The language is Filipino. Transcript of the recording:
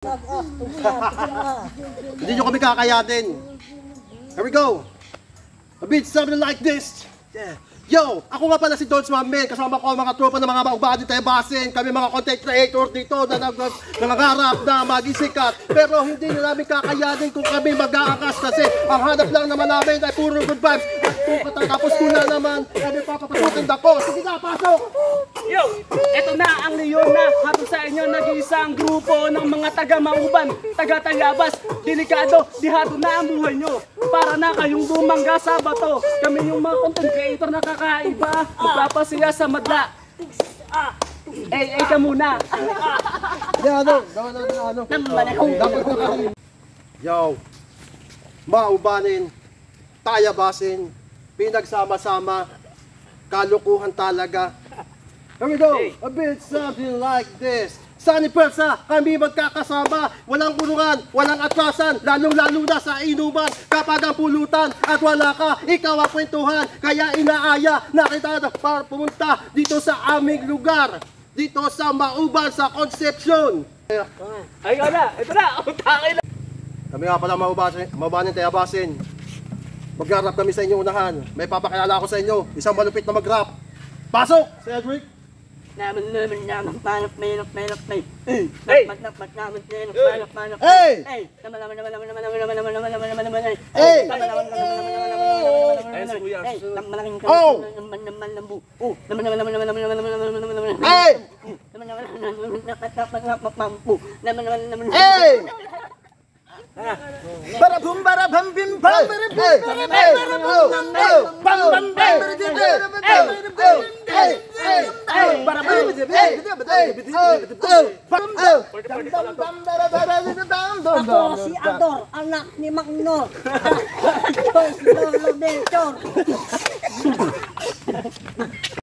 Hindi nyo kami kakayanin. Here we go. A bit something like this. Yeah. Yo, ako nga pala si Dodge Mamel. Kasama ko ang mga tropa ng mga maubadi tayo basin. Kami mga content creator dito na nangangarap na maging sikat. Pero hindi nyo namin kakayanin kung kami mag-aakas kasi ang hanap lang naman namin ay puro good vibes. At kung katatapos ko na naman, ay papapasukin ako. Sige na, pasok! Yo, eto na ang Leon na hatod sa inyo nag-iisang grupo ng mga taga-Mauban, taga-Tayabas. Delikado, dihato na ang buhay nyo. Para na kayong bumangga sa bato. Kami yung mga content creator na kakaiba. Magpapasiya sa madla. Ka muna. Yo, Maubanin, Tayabasin, pinagsama-sama, kalukuhan talaga. Here we go, a bit something like this. Sunny Persa, kami magkakasama, walang kulungan, walang atrasan, lalong-lalo na sa inuman, kapag ang pulutan at wala ka, ikaw ang kwentuhan, kaya inaaya na kita para pumunta dito sa aming lugar, dito sa Mauban, sa Concepcion. Ay, ito na, utangin na. Kami nga pala Maubanin Tayabasin. Mag-rap kami sa inyong unahan, may papakilala ako sa inyo, isang malupit na mag-rap. Pasok, Cedric! Barabum barabam bim bam Ako si Ador, anak ni Magnor. Ako si Lolo Belchor.